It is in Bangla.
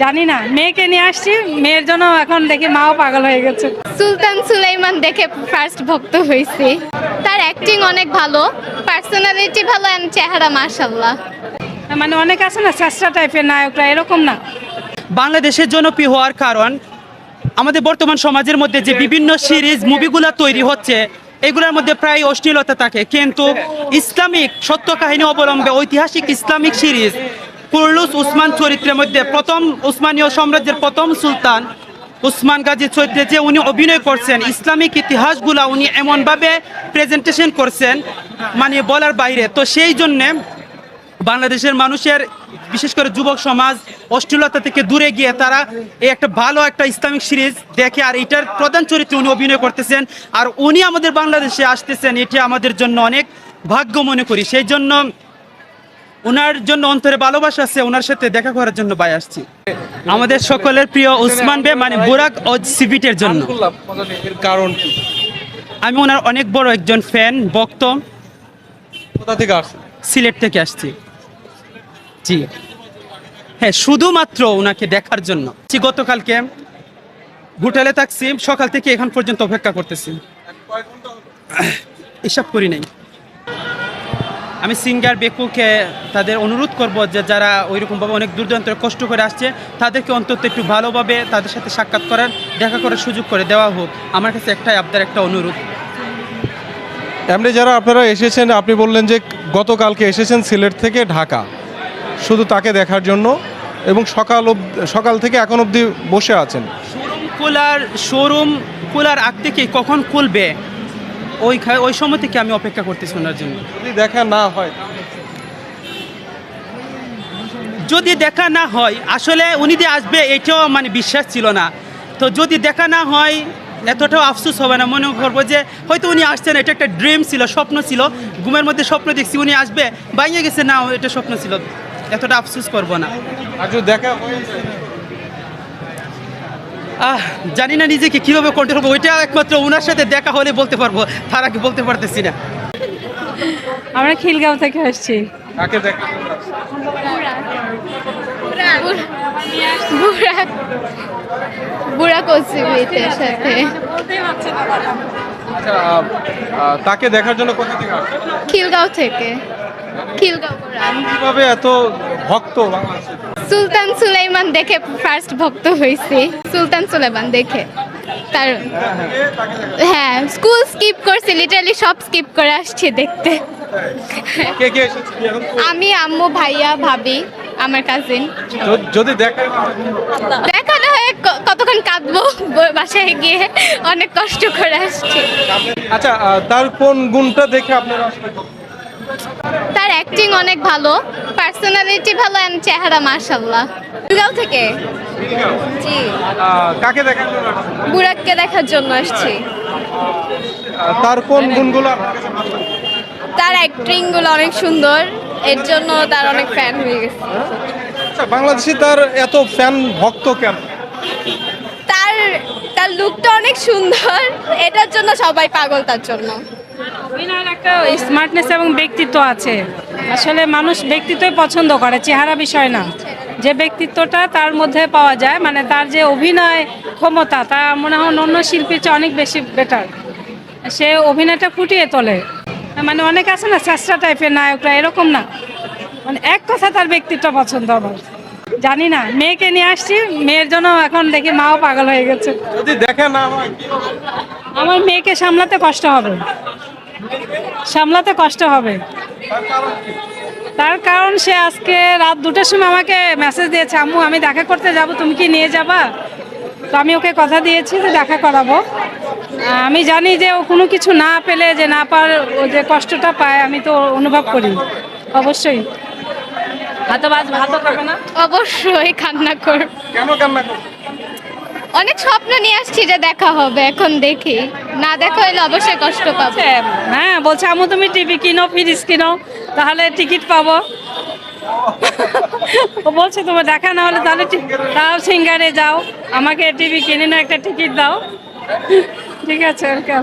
জানি না, মেয়েকে নিয়ে আসছি, মেয়ের জন্য এখন দেখি মাও পাগল হয়ে গেছে। সুলতান সুলাইমান দেখে ফার্স্ট ভক্ত হয়েছি। তার অ্যাক্টিং অনেক ভালো, পার্সোনালিটি ভালো, এন্ড চেহারা মাশাআল্লাহ। মানে অনেক আছে না চেষ্টা টাইপের নায়করা, এরকম না। বাংলাদেশের জনপ্রিয় হওয়ার কারণ আমাদের বর্তমান সমাজের মধ্যে যে বিভিন্ন সিরিজ মুভিগুলো তৈরি হচ্ছে এগুলোর মধ্যে প্রায় অশ্লীলতা থাকে, কিন্তু ইসলামিক সত্য কাহিনী অবলম্বে ঐতিহাসিক ইসলামিক সিরিজ কুরলুস উসমান চরিত্রের মধ্যে প্রথম উসমানীয় সাম্রাজ্যের প্রথম সুলতান উসমান গাজীর চরিত্রে যে উনি অভিনয় করছেন, ইসলামিক ইতিহাসগুলা উনি এমনভাবে প্রেজেন্টেশন করছেন মানে বলার বাইরে। তো সেই জন্যে বাংলাদেশের মানুষের বিশেষ করে যুবক সমাজ অশ্লীলতা থেকে দূরে গিয়ে তারা এই একটা ভালো একটা ইসলামিক সিরিজ দেখে, আর এটার প্রধান চরিত্রে উনি অভিনয় করতেছেন, আর উনি আমাদের বাংলাদেশে আসতেছেন, এটি আমাদের জন্য অনেক ভাগ্য মনে করি। সেই জন্য ওনার জন্য অন্তরে ভালোবাসা আছে, ওনার সাথে দেখা করার জন্য ভাই আসছি। আমাদের সকলের প্রিয় উসমান বে মানে বুরাক ও সিভিটের জন্য। এর কারণ কি? আমি ওনার অনেক বড় একজন ফ্যান ভক্ত। কোথা থেকে আসছে? সিলেট থেকে আসছি। জি হ্যাঁ, শুধুমাত্র ওনাকে দেখার জন্য। গতকালকে হোটেলে থাকছি, সকাল থেকে এখন পর্যন্ত অপেক্ষা করতেছি, হিসাব করি নাই। আমি সিঙ্গার বেকুকে তাদের অনুরোধ করব যে যারা ওইরকমভাবে অনেক দূরদূরান্ত কষ্ট করে আসছে তাদেরকে অন্তত একটু ভালোভাবে তাদের সাথে সাক্ষাৎ করার, দেখা করার সুযোগ করে দেওয়া হোক। আমার কাছে একটাই আবদার, একটা অনুরোধ। এমনি যারা আপনারা এসেছেন, আপনি বললেন যে গতকালকে এসেছেন সিলেট থেকে ঢাকা শুধু তাকে দেখার জন্য, এবং সকাল থেকে এখন অবধি বসে আছেন। শোরুম খোলার আগ থেকে কখন খুলবে ওই সময় থেকে আমি অপেক্ষা করতেছি ওনার জন্য। যদি দেখা না হয় আসলে উনি যে আসবে এটাও মানে বিশ্বাস ছিল না। তো যদি দেখা না হয় এতটাও আফসোস হবে না, মনে করবো যে হয়তো উনি আসছেন, এটা একটা ড্রিম ছিল, স্বপ্ন ছিল, ঘুমের মধ্যে স্বপ্ন দেখছি উনি আসবে, বাইরে গেছে না, এটা স্বপ্ন ছিল, এতটা আফসোস করবো না। আর যদি দেখা জানি না নিজেকে কীভাবে কন্ট্রোল করবো, ওইটা একমাত্র ওনার সাথে দেখা হলে বলতে পারবো, তার আগে বলতে পারতেছি না। আমরা খিলগাঁও থেকে আসছি। তাকে দেখা বুড়া কসিবিতের সাথে আচ্ছা, তাকে দেখার জন্য কোথা থেকে আসছেন? খিলগাঁও থেকে। খিলগাঁও কোরআন। কিভাবে এত ভক্ত বাংলাদেশে? সুলতান সুলাইমান দেখে ফার্স্ট ভক্ত হয়েছি। সুলতান সুলাইমান দেখে তার, হ্যাঁ, স্কুল স্কিপ করছি, লিটারালি সব স্কিপ করে আসছি দেখতে। কে কে এসেছে? আমি, আম্মু, ভাইয়া, ভাবি, আমার কাজিন। যদি দেখা দেখা না হয় কতক্ষণ কাঁদবো বাসায় গিয়ে, অনেক কষ্ট করে আসছি। আচ্ছা, তার কোন গুণটা দেখে আপনারা আসলে? তার অ্যাক্টিং অনেক ভালো, পার্সোনালিটি ভালো, এন্ড চেহারা মাশাআল্লাহ। খিলগাঁও থেকে। জি। কাকে দেখার জন্য আসছেন? বুড়াককে দেখার জন্য আসছি। তার কোন গুণগুলো আপনার কাছে ভালো লাগে? তার অ্যাক্টিং গুলো অনেক সুন্দর, এর জন্য তার অনেক ফ্যান হয়ে গেছে। আচ্ছা, বাংলাদেশে তার এত ফ্যান ভক্ত কেন? তার তার লুকটা অনেক সুন্দর, এটার জন্য সবাই পাগল তার জন্য। অভিনয়ের একটা স্মার্টনেস এবং ব্যক্তিত্ব আছে। আসলে মানুষ ব্যক্তিত্বই পছন্দ করে, চেহারা বিষয় না। যে ব্যক্তিত্বটা তার মধ্যে পাওয়া যায়, মানে তার যে অভিনয় ক্ষমতা, তা মনে হয় অন্য শিল্পীর চেয়ে অনেক বেশি বেটার। সে অভিনয়টা ফুটিয়ে তোলে। মানে অনেক আছে না চেষ্টা টাইপের নায়করা, এরকম না। মানে এক কথা তার ব্যক্তিত্ব পছন্দ আমার। জানি না, মেয়েকে নিয়ে আসছি, মেয়ের জন্য এখন দেখি মাও পাগল হয়ে গেছে। যদি দেখা না হয় আমার মেয়েকে সামলাতে কষ্ট হবে, সামলাতে কষ্ট হবে। তার কারণ সে আজকে রাত 2টার সময় আমাকে মেসেজ দিয়েছে, আম্মু আমি দেখা করতে যাব, তুমি কি নিয়ে যাবা? তো আমি ওকে কথা দিয়েছি যে দেখা করাবো। আমি জানি যে ও কোনো কিছু না পেলে, যে না পার, ও যে কষ্টটা পায় আমি তো অনুভব করি অবশ্যই। ভাত খাবে না? অবশ্যই কান্না কর। কেন কান্না করছে? অনেক স্বপ্ন নিয়ে আসছি যে দেখা হবে, এখন দেখি না দেখা হলে অবশ্যই কষ্ট পাবো। হ্যাঁ, বলছে আম্মু তুমি টিভি কিনো, ফ্রিজ কিনো, তাহলে টিকিট পাবো। ও বলছে তোমার দেখা না হলে তাহলে তাও সিঙ্গারে যাও, আমাকে টিভি কিনে না একটা টিকিট দাও। ঠিক আছে, ওয়েলকাম।